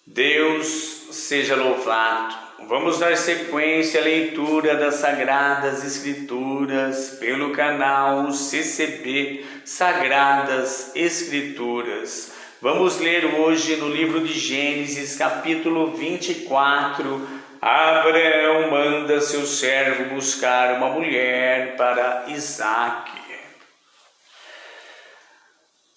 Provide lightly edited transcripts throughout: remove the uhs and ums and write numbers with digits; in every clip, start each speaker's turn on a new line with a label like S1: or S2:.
S1: Deus seja louvado. Vamos dar sequência à leitura das Sagradas Escrituras pelo canal CCB Sagradas Escrituras. Vamos ler hoje no livro de Gênesis, capítulo 24. Abraão manda seu servo buscar uma mulher para Isaque.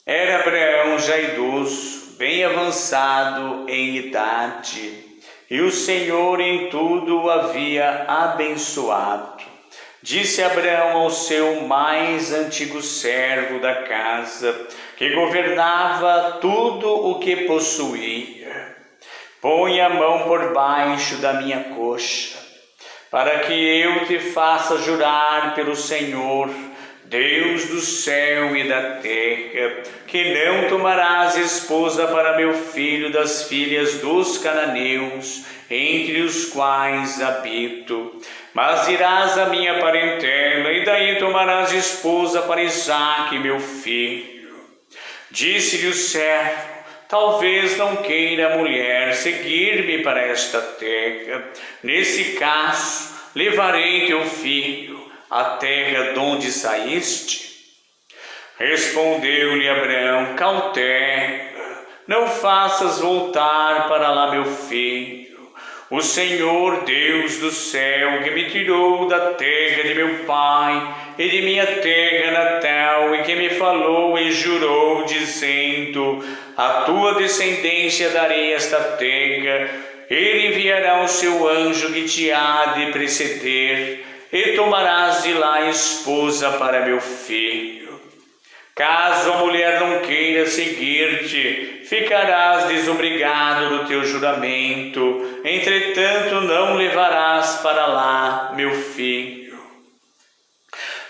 S1: Era Abraão já idoso, bem avançado em idade, e o Senhor em tudo o havia abençoado. Disse Abraão ao seu mais antigo servo da casa, que governava tudo o que possuía: põe a mão por baixo da minha coxa, para que eu te faça jurar pelo Senhor, Deus do céu e da terra, que não tomarás esposa para meu filho das filhas dos cananeus, entre os quais habito, mas irás à minha parentela, e daí tomarás esposa para Isaque, meu filho. Disse-lhe o servo: talvez não queira a mulher seguir-me para esta terra. Nesse caso, levarei teu filho à terra de onde saíste. Respondeu-lhe Abraão: cautela, não faças voltar para lá meu filho. O Senhor Deus do céu, que me tirou da terra de meu pai e de minha terra natal, e que me falou e jurou, dizendo: a tua descendência darei esta terra, ele enviará o seu anjo que te há de preceder, e tomarás de lá esposa para meu filho. Caso a mulher não queira seguir-te, ficarás desobrigado do teu juramento, entretanto não levarás para lá meu filho.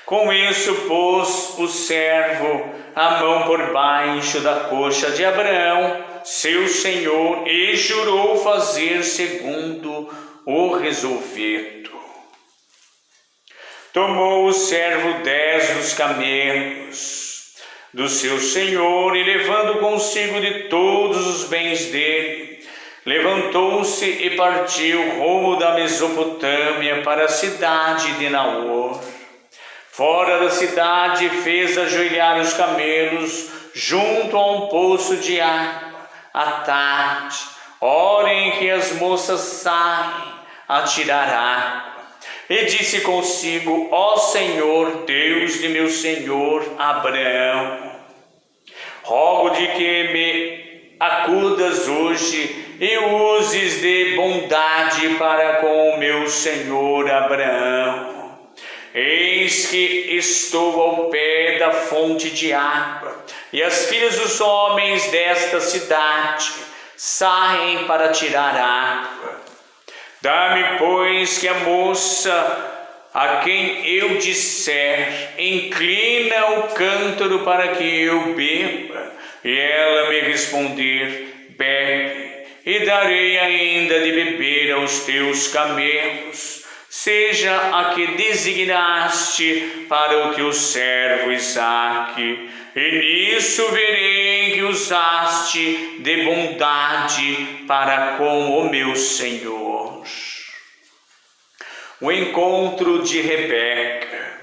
S1: Com isso pôs o servo a mão por baixo da coxa de Abraão, seu senhor, e jurou fazer segundo o resolvido. Tomou o servo 10 dos camelos do seu senhor, e levando consigo de todos os bens dele, levantou-se e partiu rumo da Mesopotâmia para a cidade de Naor. Fora da cidade fez ajoelhar os camelos junto a um poço de água, à tarde, hora em que as moças saem a tirar água. E disse consigo: ó Senhor, Deus de meu senhor Abraão, rogo-te que me acudas hoje e uses de bondade para com o meu senhor Abraão. Eis que estou ao pé da fonte de água, e as filhas dos homens desta cidade saem para tirar água. Dá-me, pois, que a moça a quem eu disser, inclina o cântaro para que eu beba, e ela me responder, bebe, e darei ainda de beber aos teus camelos, seja a que designaste para o teu servo Isaque, e nisso verei que usaste de bondade para com o meu Senhor. O encontro de Rebeca.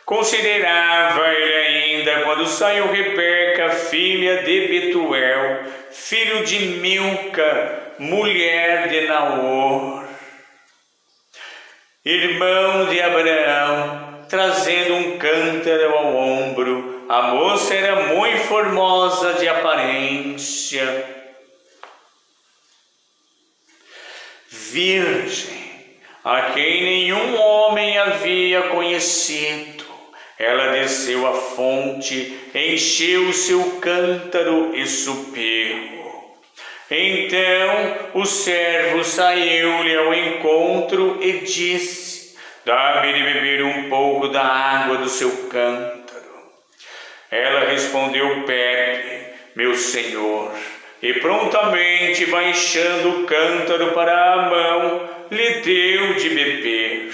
S1: Considerava ele ainda quando saiu Rebeca, filha de Betuel, filho de Milca, mulher de Naor, irmão de Abraão, trazendo um cântaro ao ombro. A moça era muito formosa de aparência, virgem, a quem nenhum homem havia conhecido. Ela desceu à fonte, encheu o seu cântaro e subiu. Então o servo saiu-lhe ao encontro e disse: dá-me de beber um pouco da água do seu cântaro. Ela respondeu: bebe, meu senhor. E prontamente, baixando o cântaro para a mão, lhe deu de beber.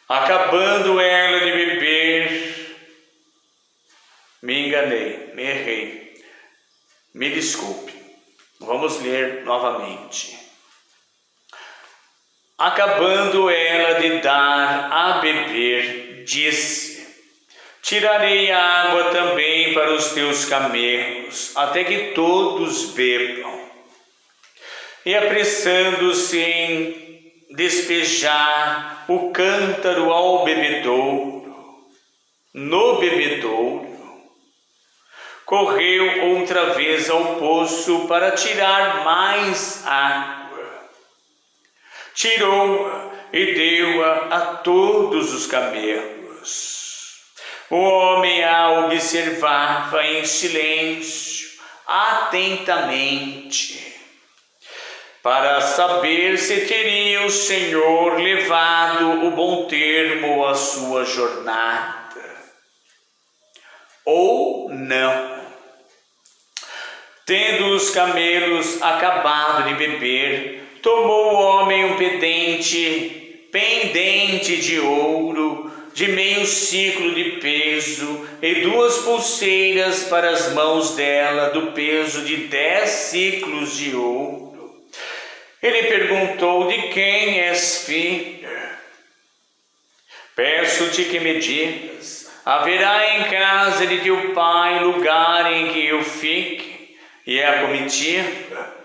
S1: Acabando ela de beber, me enganei, me errei. Me desculpe, vamos ler novamente. Acabando ela de dar a beber, disse: tirarei água também para os teus camelos, até que todos bebam. E apressando-se em despejar o cântaro ao bebedouro, no bebedouro, correu outra vez ao poço para tirar mais água. Tirou-a e deu-a a todos os camelos. O homem a observava em silêncio, atentamente, para saber se teria o Senhor levado o bom termo à sua jornada, ou não. Tendo os camelos acabado de beber, tomou o homem um pendente de ouro, de meio ciclo de peso, e 2 pulseiras para as mãos dela, do peso de 10 ciclos de ouro. Ele perguntou: de quem és filha? Peço-te que me digas: haverá em casa de teu pai lugar em que eu fique, e a comitiva?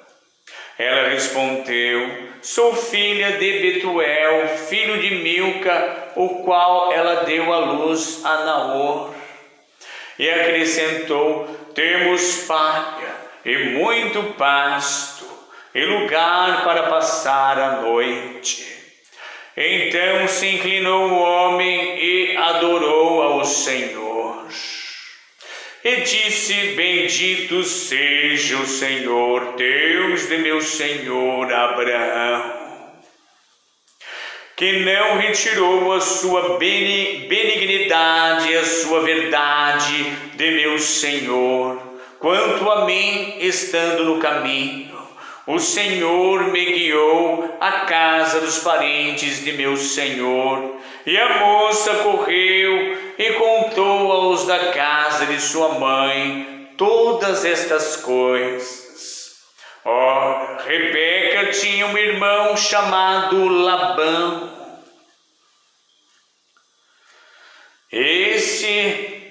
S1: Ela respondeu: sou filha de Betuel, filho de Milca, o qual ela deu à luz a Naor. E acrescentou: temos palha e muito pasto, e lugar para passar a noite. Então se inclinou o homem e adorou ao Senhor. E disse: bendito seja o Senhor, Deus de meu senhor Abraão, que não retirou a sua benignidade e a sua verdade de meu senhor. Quanto a mim, estando no caminho, o Senhor me guiou à casa dos parentes de meu senhor. E a moça correu e contou aos da casa de sua mãe todas estas coisas. Ora, Rebeca tinha um irmão chamado Labão. Esse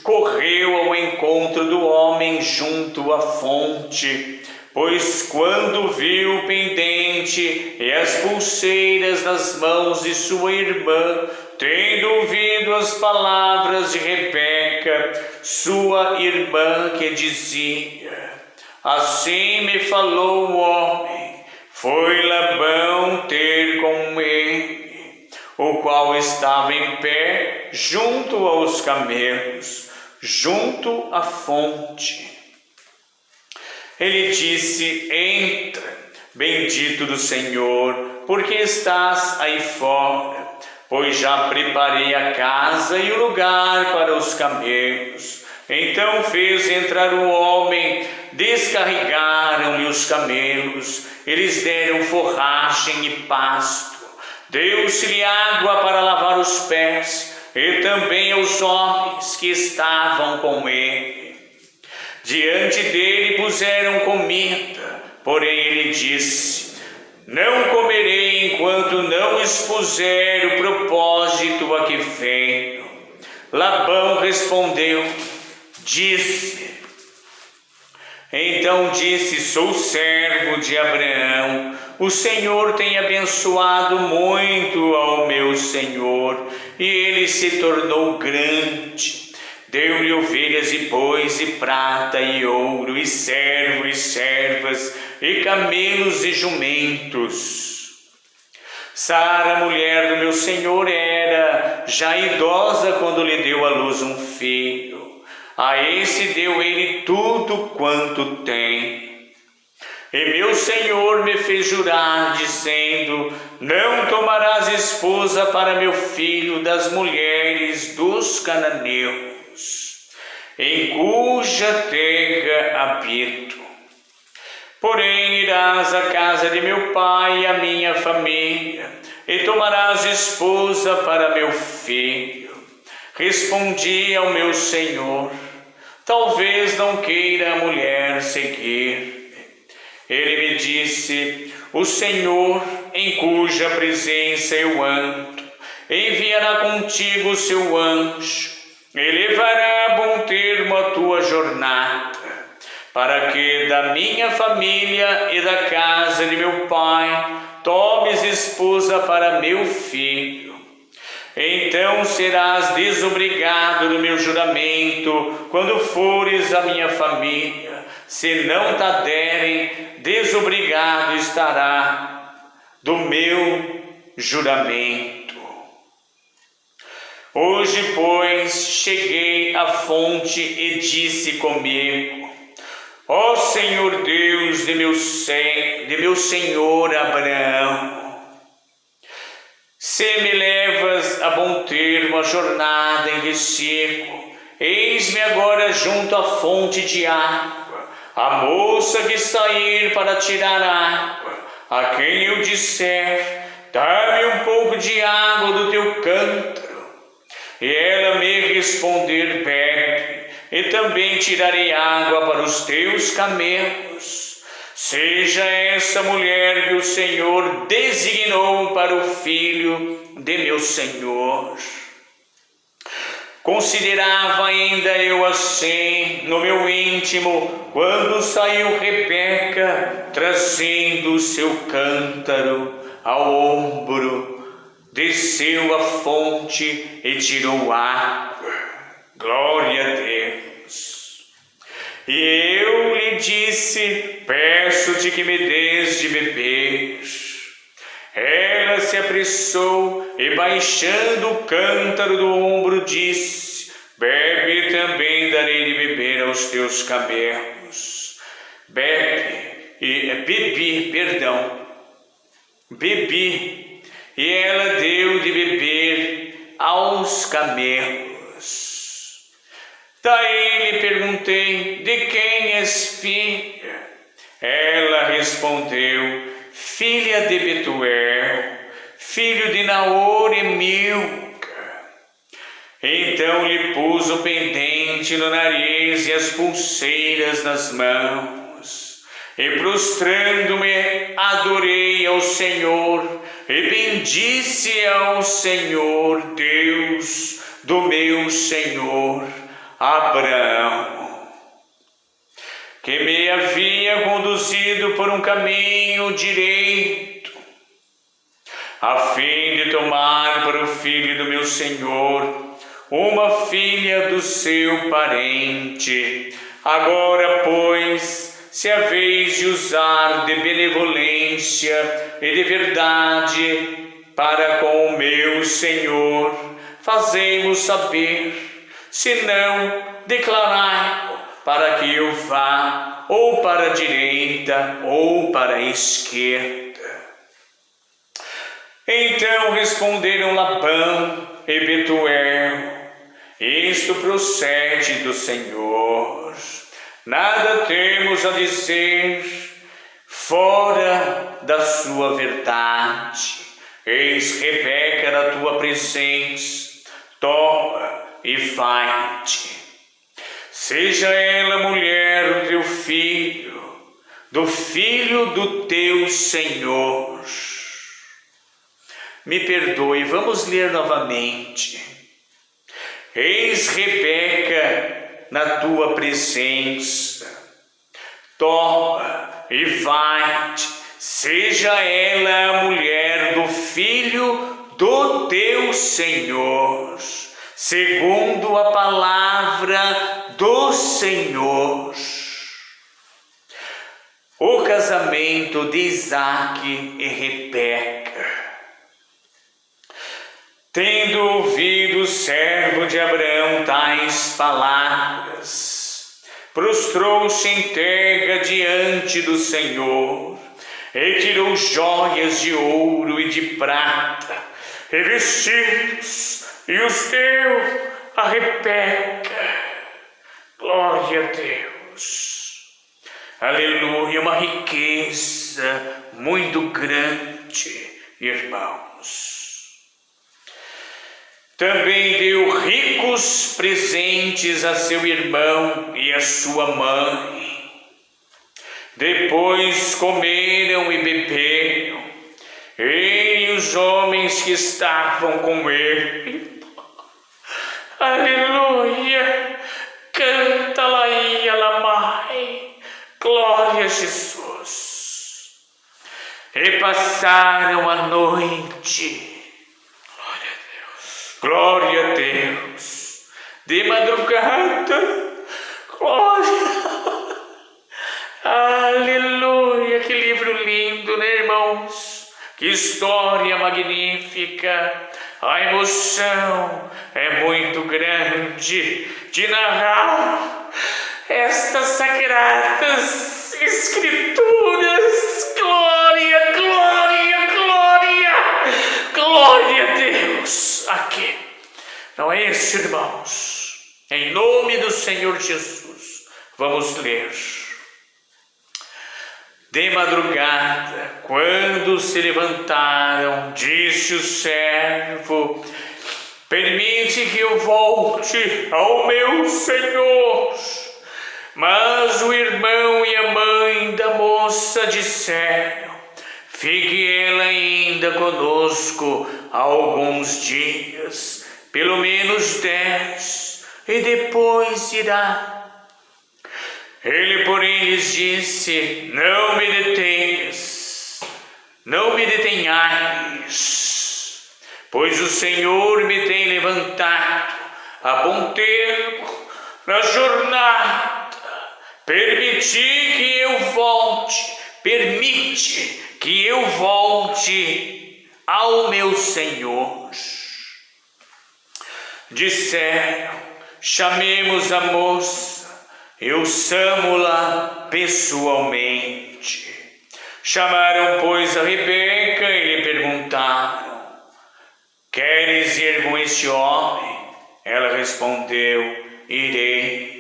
S1: correu ao encontro do homem junto à fonte, pois quando viu o pendente e as pulseiras nas mãos de sua irmã, tendo ouvido as palavras de Rebeca, sua irmã, que dizia: assim me falou o homem, foi Labão ter com ele, o qual estava em pé junto aos camelos, junto à fonte. Ele disse: entra, bendito do Senhor, porque estás aí fora, pois já preparei a casa e o lugar para os camelos. Então fez entrar o homem, descarregaram-lhe os camelos, eles deram forragem e pasto, deu-se-lhe água para lavar os pés, e também aos homens que estavam com ele. Diante dele puseram comida, porém ele disse: não comerei enquanto não expuser o propósito a que venho. Labão respondeu: disse. Então disse: sou servo de Abraão, o Senhor tem abençoado muito ao meu senhor, e ele se tornou grande. Deu-lhe ovelhas e bois, e prata e ouro, e servos e servas, e camelos e jumentos. Sara, mulher do meu senhor, era já idosa quando lhe deu à luz um filho. A esse deu ele tudo quanto tem. E meu senhor me fez jurar, dizendo: não tomarás esposa para meu filho das mulheres dos cananeus, em cuja terra habito. Porém irás à casa de meu pai e à minha família, e tomarás esposa para meu filho. Respondi ao meu senhor: talvez não queira a mulher seguir. Ele me disse: o Senhor, em cuja presença eu ando, enviará contigo o seu anjo, e levará a bom termo a tua jornada, para que da minha família e da casa de meu pai tomes esposa para meu filho. Então serás desobrigado do meu juramento quando fores à minha família. Se não te derem, desobrigado estará do meu juramento. Hoje, pois, cheguei à fonte e disse comigo: ó Senhor Deus de meu senhor Abraão, se me levas a bom termo a jornada em que sigo, eis-me agora junto à fonte de água. A moça que sair para tirar água, a quem eu disser: dá-me um pouco de água do teu cântaro, e ela me responder: bebe, e também tirarei água para os teus camelos. Seja essa mulher que o Senhor designou para o filho de meu Senhor. Considerava ainda eu assim no meu íntimo, quando saiu Rebeca, trazendo o seu cântaro ao ombro, desceu à fonte e tirou água. Glória a Deus. E eu lhe disse: peço-te que me des de beber. Ela se apressou e, baixando o cântaro do ombro, disse: bebe, e também darei de beber aos teus camelos. Bebi, e ela deu de beber aos camelos. Daí lhe perguntei: de quem és filha? Ela respondeu: filha de Betuel, filho de Naor e Milca. Então lhe pus o pendente no nariz e as pulseiras nas mãos, e prostrando-me adorei ao Senhor, e bendisse ao Senhor, Deus do meu Senhor Abraão, que me havia conduzido por um caminho direito, a fim de tomar para o filho do meu Senhor uma filha do seu parente. Agora, pois, se haveis de usar de benevolência e de verdade para com o meu Senhor, fazei-mo saber. Se não, declarai-o, para que eu vá ou para a direita ou para a esquerda. Então responderam Labão e Betuel: isto procede do Senhor, nada temos a dizer fora da sua verdade. Eis Rebeca na tua presença, toma e vai-te. Seja ela mulher do teu filho, do filho do teu Senhor. Me perdoe, vamos ler novamente. Eis Rebeca na tua presença, toma e vai-te. Seja ela a mulher do filho do teu Senhor, segundo a palavra do Senhor. O casamento de Isaque e Rebeca. Tendo ouvido o servo de Abraão tais palavras, prostrou-se em terra diante do Senhor, e tirou joias de ouro e de prata, e vestidos, e os deu a Rebeca. Glória a Deus. Aleluia, uma riqueza muito grande, irmãos. Também deu ricos presentes a seu irmão e a sua mãe. Depois comeram e beberam, ele e os homens que estavam com ele. Aleluia! Canta lá e alamai. Glória a Jesus. E passaram a noite. Glória a Deus. De madrugada. Glória. Aleluia. Que livro lindo, né, irmãos? Que história magnífica. A emoção é muito grande de narrar estas sagradas escrituras. Glória, glória, glória. Glória a Deus. Aqui. Não é isso, irmãos? Em nome do Senhor Jesus, vamos ler. De madrugada, quando se levantaram, disse o servo: permite que eu volte ao meu Senhor. Mas o irmão e a mãe da moça disseram: fique ela ainda conosco alguns dias, pelo menos 10, e depois irá. Ele, porém, lhes disse: não me detenhais, pois o Senhor me tem levantado a bom tempo na jornada. Permite que eu volte ao meu Senhor. Disseram: chamemos a moça. Eu chamo-la pessoalmente. Chamaram, pois, a Rebeca e lhe perguntaram: queres ir com este homem? Ela respondeu: irei.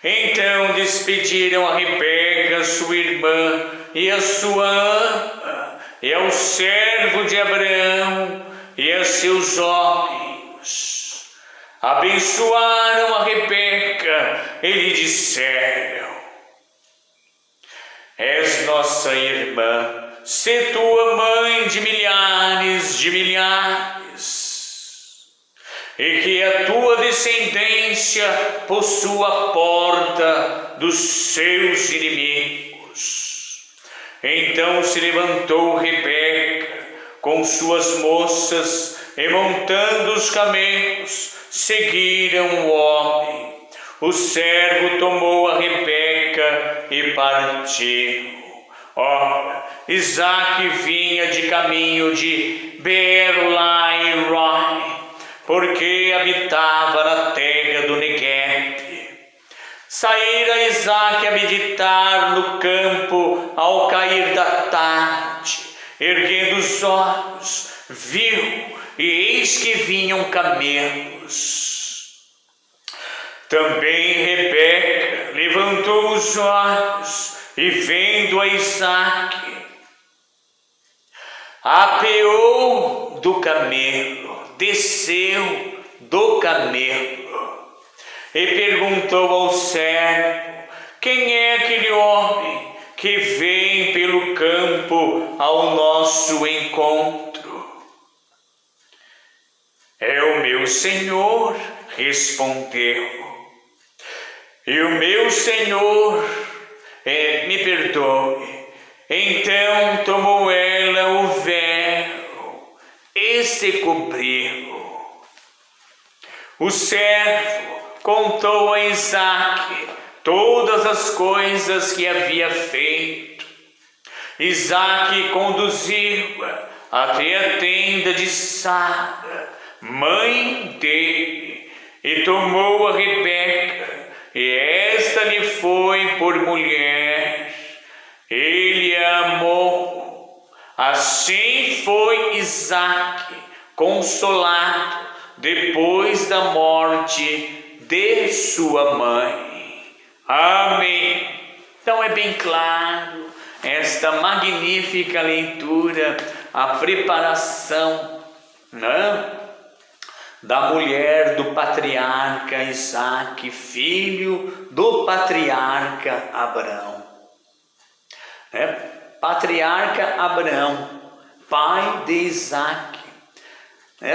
S1: Então despediram a Rebeca, sua irmã, e a sua ama, e ao servo de Abraão, e a seus homens. Abençoaram a Rebeca e lhe disseram: és nossa irmã, se tua mãe de milhares, e que a tua descendência possua a porta dos seus inimigos. Então se levantou Rebeca com suas moças e, montando os camelos, seguiram o homem. O servo tomou a Rebeca e partiu. Ora, Isaque vinha de caminho de Beer-Lahai-roi, porque habitava na terra do Negueb. Saíra Isaque a meditar no campo ao cair da tarde. Erguendo os olhos, viu, e eis que vinham camelos. Também Rebeca levantou os olhos e, vendo a Isaque, apeou do camelo, desceu do camelo e perguntou ao servo: quem é aquele homem que vem pelo campo ao nosso encontro? É o meu Senhor, respondeu. E o meu Senhor, me perdoe. Então tomou ela o véu e se cobriu. O servo contou a Isaque todas as coisas que havia feito. Isaque conduziu-a até a tenda de Sara, mãe dele, e tomou a Rebeca, e esta lhe foi por mulher. Ele a amou. Assim foi Isaque consolado depois da morte de sua mãe. Amém. Então é bem claro esta magnífica leitura, a preparação, né, da mulher do patriarca Isaque, filho do patriarca Abraão. Patriarca Abraão, pai de Isaque.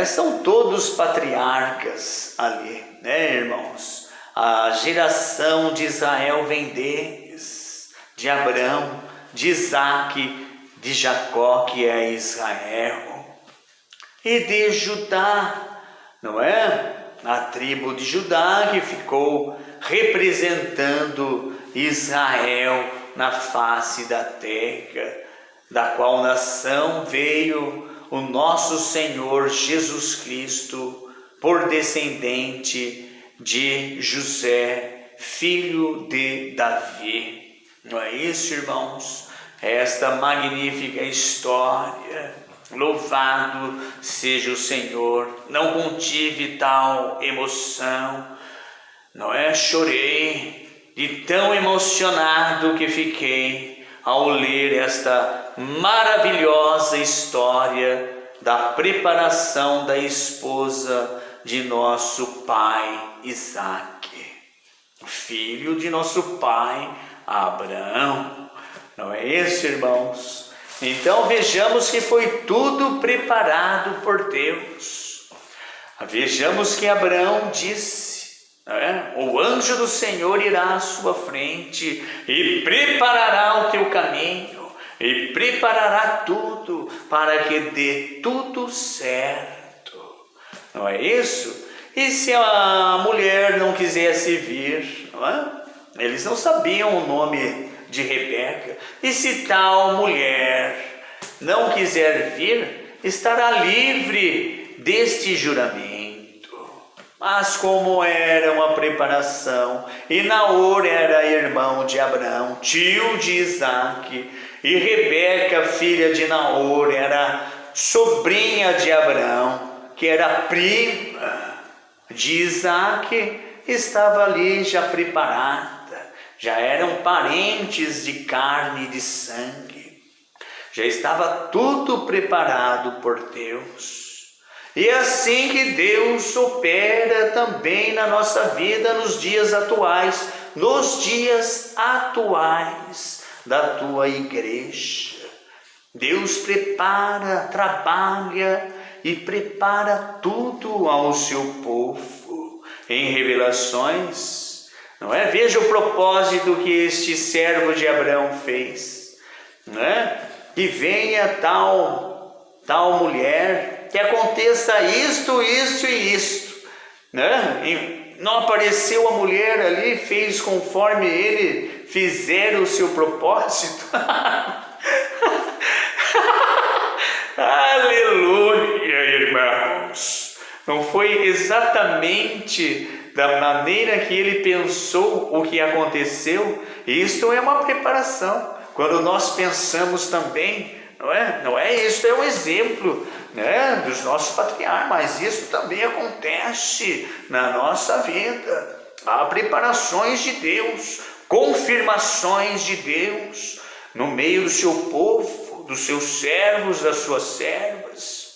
S1: São todos patriarcas ali, irmãos? A geração de Israel vem deles, de Abraão, de Isaque, de Jacó, que é Israel, e de Judá, não é? A tribo de Judá que ficou representando Israel na face da terra, da qual nação veio o nosso Senhor Jesus Cristo, por descendente de José, filho de Davi. Não é isso, irmãos? Esta magnífica história, louvado seja o Senhor. Não contive tal emoção, não é? Chorei de tão emocionado que fiquei ao ler esta maravilhosa história da preparação da esposa de nosso pai Isaque, filho de nosso pai Abraão. Não é isso, irmãos? Então vejamos que foi tudo preparado por Deus. Vejamos que Abraão disse, o anjo do Senhor irá à sua frente e preparará o teu caminho e preparará tudo para que dê tudo certo. Não é isso? E se a mulher não quisesse vir, não é? Eles não sabiam o nome de Rebeca. E se tal mulher não quiser vir, estará livre deste juramento. Mas como era uma preparação, e Naor era irmão de Abraão, tio de Isaque, e Rebeca, filha de Naor, era sobrinha de Abraão, que era prima de Isaque, estava ali já preparada, já eram parentes de carne e de sangue, já estava tudo preparado por Deus. E é assim que Deus opera também na nossa vida nos dias atuais da tua igreja. Deus prepara, trabalha e prepara tudo ao seu povo. Em Revelações, não é? Veja o propósito que este servo de Abraão fez, não é? Que venha tal mulher, que aconteça isto e isto, né? E não apareceu a mulher ali, fez conforme ele fizer o seu propósito. Aleluia, irmãos. Não foi exatamente da maneira que ele pensou o que aconteceu. Isto é uma preparação. Quando nós pensamos também, não é isso, é um exemplo, né, dos nossos patriarcas, mas isso também acontece na nossa vida. Há preparações de Deus, confirmações de Deus no meio do seu povo, dos seus servos, das suas servas.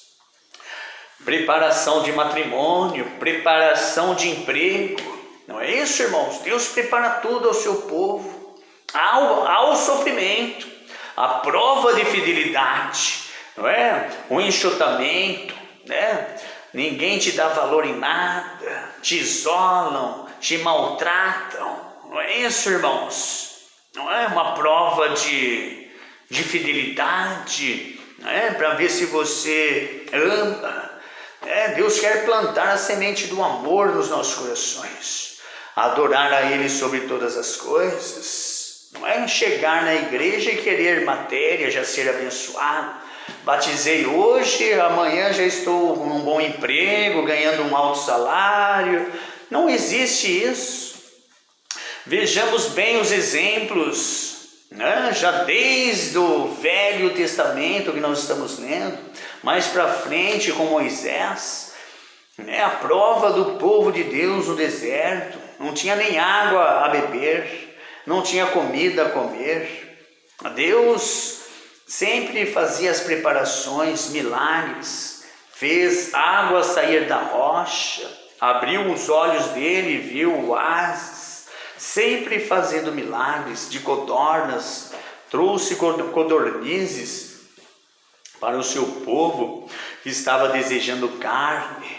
S1: Preparação de matrimônio, preparação de emprego, não é isso, irmãos? Deus prepara tudo ao seu povo. Há o sofrimento, a prova de fidelidade, não é? O enxotamento, né? Ninguém te dá valor em nada, te isolam, te maltratam, não é isso, irmãos? Não é uma prova de fidelidade, não é? Para ver se você ama. Deus quer plantar a semente do amor nos nossos corações, adorar a Ele sobre todas as coisas. Não é chegar na igreja e querer matéria, já ser abençoado. Batizei hoje, amanhã já estou com um bom emprego, ganhando um alto salário. Não existe isso. Vejamos bem os exemplos, né? Já desde o Velho Testamento que nós estamos lendo, mais para frente com Moisés, né? A prova do povo de Deus no deserto, não tinha nem água a beber, não tinha comida a comer. Deus sempre fazia as preparações, milagres,
S2: fez água sair da rocha, abriu os olhos dele e viu oásis, sempre fazendo milagres de codornas, trouxe codornizes para o seu povo que estava desejando carne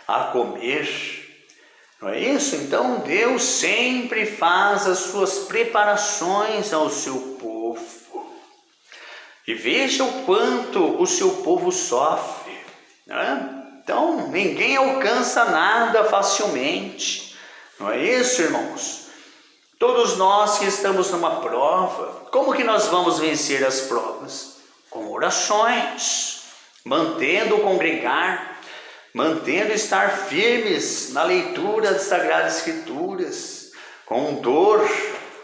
S2: a comer. Não é isso? Então Deus sempre faz as suas preparações ao seu povo. E veja o quanto o seu povo sofre, né? Então ninguém alcança nada facilmente. Não é isso, irmãos? Todos nós que estamos numa prova, como que nós vamos vencer as provas? Com orações, mantendo o congregar, mantendo estar firmes na leitura das Sagradas Escrituras, com dor,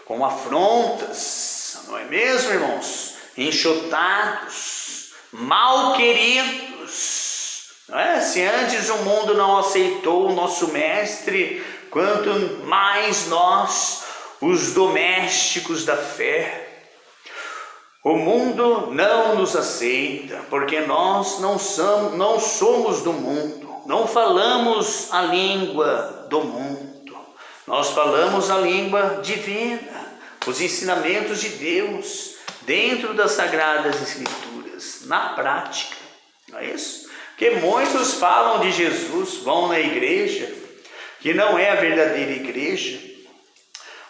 S2: com afrontas, não é mesmo, irmãos? Enxotados, mal queridos, não é? Se antes o mundo não aceitou o nosso mestre, quanto mais nós, os domésticos da fé. O mundo não nos aceita, porque nós não somos do mundo, não falamos a língua do mundo, nós falamos a língua divina, os ensinamentos de Deus, dentro das Sagradas Escrituras, na prática, não é isso? Porque muitos falam de Jesus, vão na igreja, que não é a verdadeira igreja,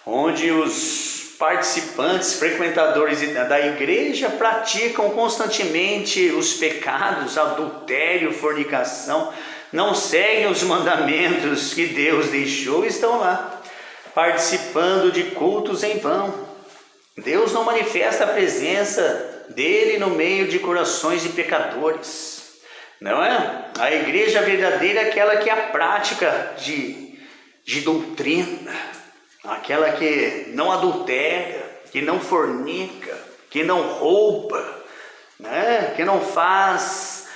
S2: onde os participantes, frequentadores da igreja praticam constantemente os pecados, adultério, fornicação, não seguem os mandamentos que Deus deixou e estão lá, participando de cultos em vão. Deus não manifesta a presença dele no meio de corações de pecadores, não é? A igreja verdadeira é aquela que é a prática de doutrina, aquela que não adultera, que não fornica, que não rouba, né? Que não faz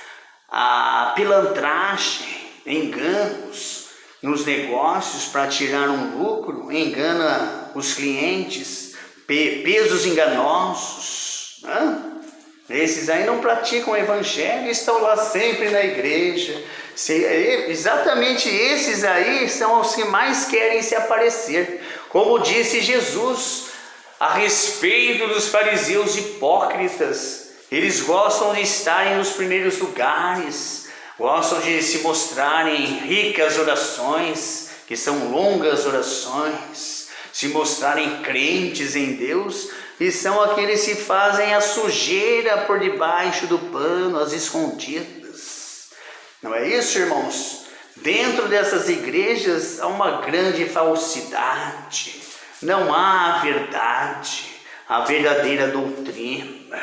S2: a pilantragem, enganos nos negócios para tirar um lucro, engana os clientes, pesos enganosos, né? Esses aí não praticam o evangelho, estão lá sempre na igreja. Exatamente esses aí são os que mais querem se aparecer. Como disse Jesus a respeito dos fariseus hipócritas, eles gostam de estarem nos primeiros lugares, gostam de se mostrarem ricas orações, que são longas orações, se mostrarem crentes em Deus, e são aqueles que fazem a sujeira por debaixo do pano, as escondidas. Não é isso, irmãos? Dentro dessas igrejas há uma grande falsidade, não há a verdade, a verdadeira doutrina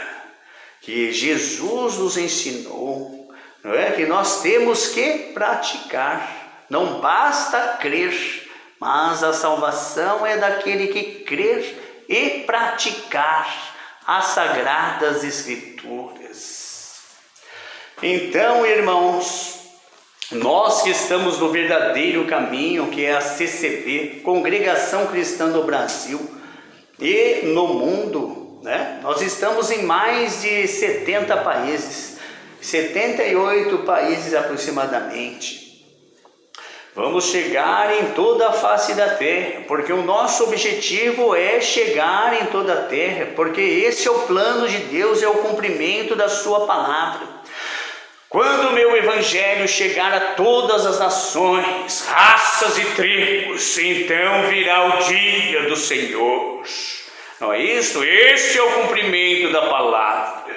S2: que Jesus nos ensinou, não é? Que nós temos que praticar, não basta crer, mas a salvação é daquele que crer e praticar as Sagradas Escrituras. Então, irmãos, nós que estamos no verdadeiro caminho, que é a CCB, Congregação Cristã do Brasil e no mundo, né? Nós estamos em mais de 70 países, 78 países aproximadamente. Vamos chegar em toda a face da terra, porque o nosso objetivo é chegar em toda a terra, porque esse é o plano de Deus, é o cumprimento da sua palavra. Quando o meu evangelho chegar a todas as nações, raças e tribos, então virá o dia do Senhor. Não é isso? Esse é o cumprimento da palavra.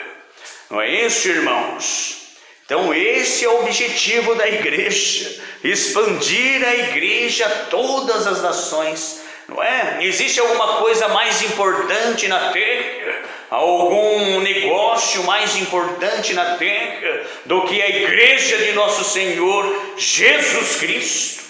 S2: Não é isso, irmãos? Então esse é o objetivo da igreja, expandir a igreja a todas as nações, não é? Existe alguma coisa mais importante na terra? Algum negócio mais importante na terra do que a igreja de nosso Senhor Jesus Cristo?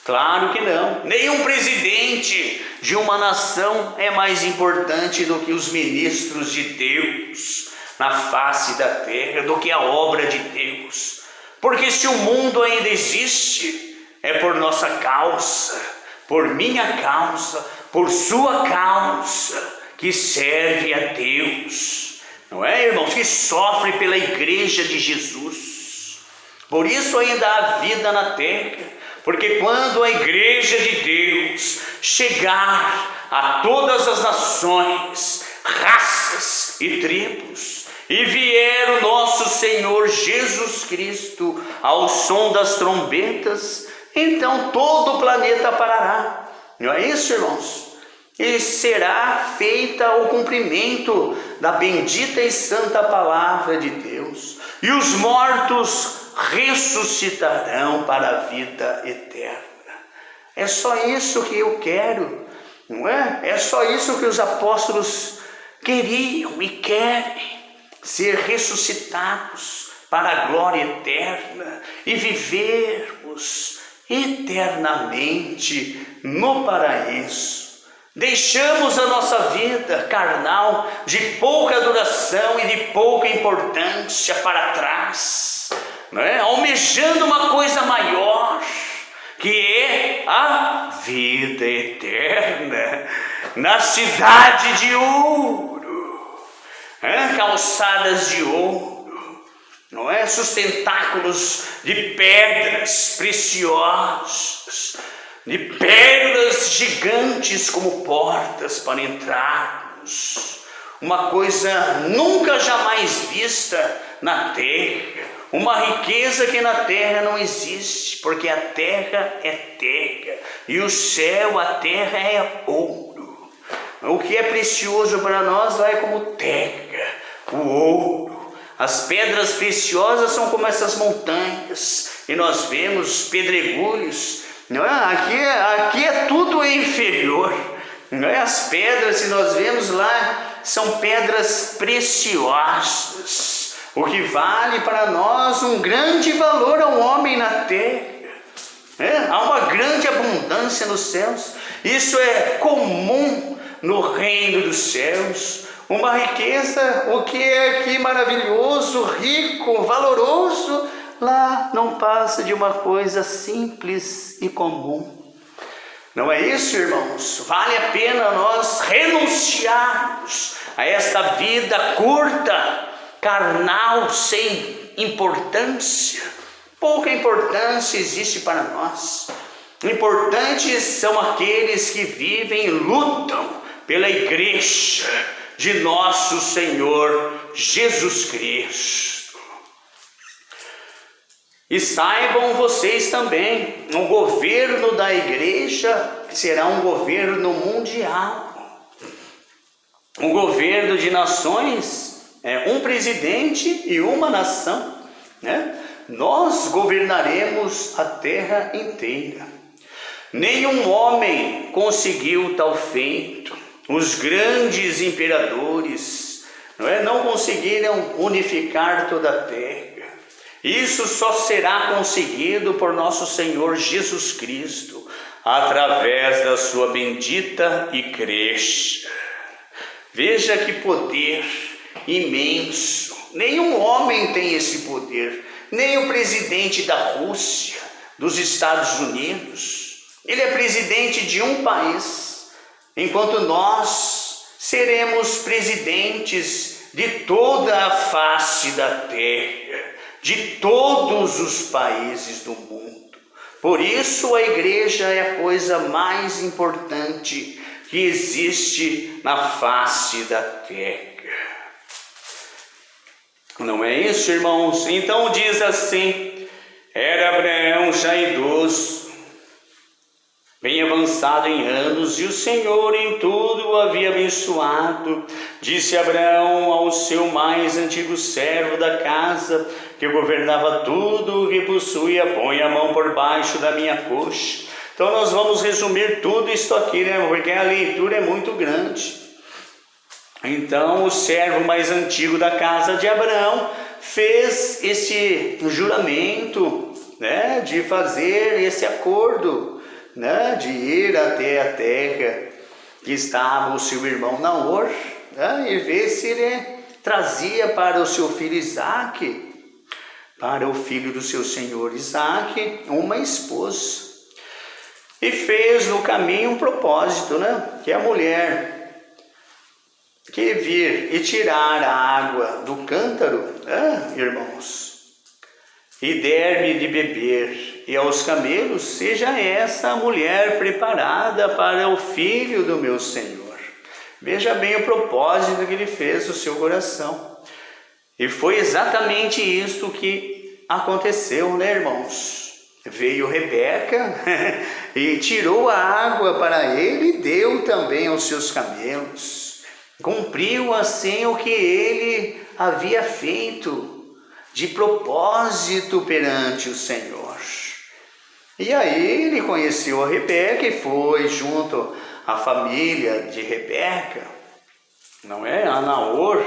S2: Claro que não. Nenhum presidente de uma nação é mais importante do que os ministros de Deus na face da terra, do que a obra de Deus. Porque se o mundo ainda existe, é por nossa causa, por minha causa, por sua causa, que serve a Deus, não é, irmãos? Que sofre pela igreja de Jesus. Por isso ainda há vida na terra, porque quando a igreja de Deus chegar a todas as nações, raças e tribos, e vier o nosso Senhor Jesus Cristo ao som das trombetas, então todo o planeta parará. Não é isso, irmãos? E será feita o cumprimento da bendita e santa palavra de Deus, e os mortos ressuscitarão para a vida eterna. É só isso que eu quero, não é? É só isso que os apóstolos queriam e querem, ser ressuscitados para a glória eterna e vivermos eternamente no paraíso. Deixamos a nossa vida carnal de pouca duração e de pouca importância para trás, não é? Almejando uma coisa maior, que é a vida eterna na cidade de ouro, calçadas de ouro, não é? Sustentáculos de pedras preciosas, de pérolas gigantes como portas para entrarmos, uma coisa nunca jamais vista na terra, uma riqueza que na terra não existe, porque a terra é terra e o céu, a terra é ouro. O que é precioso para nós lá é como terra, o ouro. As pedras preciosas são como essas montanhas, e nós vemos pedregulhos. Não é? Aqui é tudo inferior. Não é? As pedras que nós vemos lá são pedras preciosas, o que vale para nós um grande valor ao homem na terra. Há uma grande abundância nos céus. Isso é comum no reino dos céus. Uma riqueza, o que é aqui maravilhoso, rico, valoroso, lá não passa de uma coisa simples e comum. Não é isso, irmãos? Vale a pena nós renunciarmos a esta vida curta, carnal, sem importância. Pouca importância existe para nós. Importantes são aqueles que vivem e lutam pela igreja de nosso Senhor Jesus Cristo. E saibam vocês também, o governo da igreja será um governo mundial. Um governo de nações é um presidente e uma nação, né? Nós governaremos a terra inteira. Nenhum homem conseguiu tal feito. Os grandes imperadores não conseguiram unificar toda a terra. Isso só será conseguido por nosso Senhor Jesus Cristo, através da sua bendita igreja. Veja que poder imenso. Nenhum homem tem esse poder, nem o presidente da Rússia, dos Estados Unidos. Ele é presidente de um país, enquanto nós seremos presidentes de toda a face da terra, de todos os países do mundo. Por isso a igreja é a coisa mais importante que existe na face da terra. Não é isso, irmãos? Então diz assim: era Abraão já idoso, bem avançado em anos, e o Senhor em tudo o havia abençoado. Disse Abraão ao seu mais antigo servo da casa, que governava tudo o que possuía: põe a mão por baixo da minha coxa. Então nós vamos resumir tudo isso aqui, né? Porque a leitura é muito grande. Então o servo mais antigo da casa de Abraão fez esse juramento, né? De fazer esse acordo, né? De ir até a terra que estava o seu irmão Naor, né? E ver se ele trazia para o seu filho Isaque, para o filho do seu senhor Isaque, uma esposa. E fez no caminho um propósito, né? Que a mulher que vir e tirar a água do cântaro, irmãos, e der-me de beber, e aos camelos seja essa mulher preparada para o filho do meu Senhor. Veja bem o propósito que ele fez no seu coração. E foi exatamente isto que aconteceu, né, irmãos? Veio Rebeca e tirou a água para ele e deu também aos seus camelos. Cumpriu assim o que ele havia feito de propósito perante o Senhor. E aí ele conheceu a Rebeca e foi junto à família de Rebeca, não é? A Naor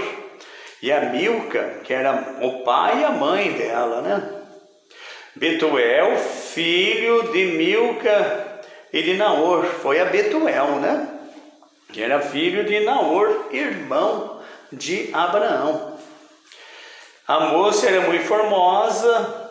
S2: e a Milca, que era o pai e a mãe dela, né? Betuel, filho de Milca e de Naor, foi a Betuel, né? Que era filho de Naor, irmão de Abraão. A moça era muito formosa,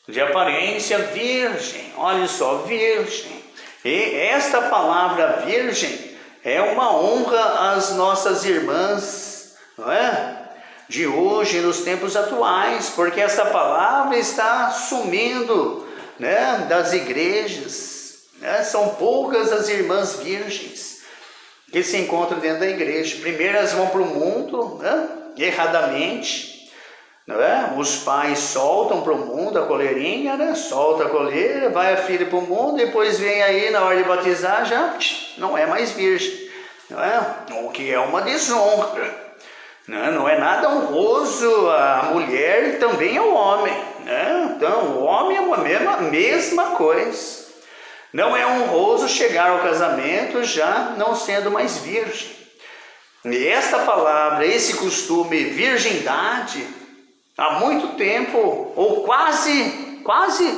S2: de aparência virgem, olha só, virgem. E esta palavra virgem é uma honra às nossas irmãs, não é? De hoje, nos tempos atuais, porque essa palavra está sumindo, né, das igrejas, né? São poucas as irmãs virgens que se encontram dentro da igreja. Primeiro elas vão para o mundo, né, erradamente, não é? Os pais soltam para o mundo a coleirinha, né? Solta a coleira, vai a filha para o mundo, depois vem aí na hora de batizar, já não é mais virgem, não é? O que é uma desonra. Não é nada honroso. A mulher também é o homem, né? Então o homem é a mesma coisa. Não é honroso chegar ao casamento já não sendo mais virgem. E esta palavra, esse costume, virgindade, há muito tempo, ou quase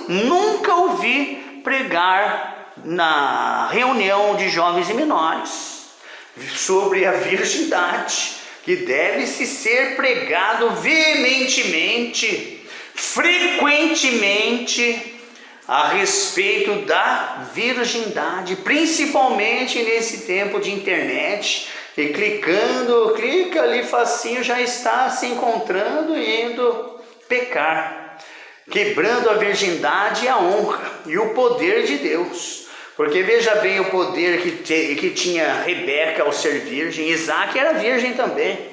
S2: nunca ouvi pregar na reunião de jovens e menores sobre a virgindade, que deve-se ser pregado veementemente, frequentemente, a respeito da virgindade, principalmente nesse tempo de internet, e clica ali facinho, já está se encontrando e indo pecar, quebrando a virgindade e a honra e o poder de Deus. Porque veja bem o poder que tinha Rebeca ao ser virgem. Isaac era virgem também.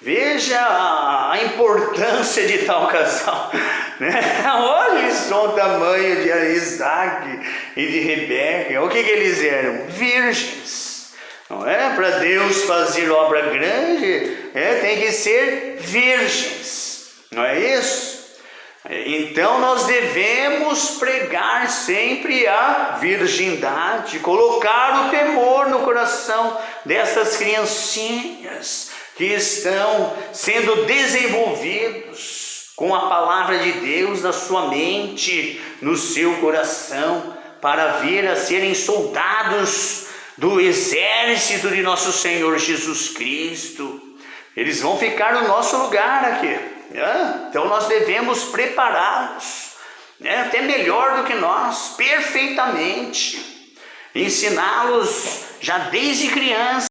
S2: Veja a importância de tal casal, né? Olha só o tamanho de Isaac e de Rebeca. O que eles eram? Virgens. Não é? Para Deus fazer obra grande, tem que ser virgens. Não é isso? Então nós devemos pregar sempre a virgindade, colocar o temor no coração dessas criancinhas que estão sendo desenvolvidos com a palavra de Deus na sua mente, no seu coração, para vir a serem soldados do exército de nosso Senhor Jesus Cristo. Eles vão ficar no nosso lugar aqui. Então nós devemos prepará-los, até melhor do que nós, perfeitamente, ensiná-los já desde criança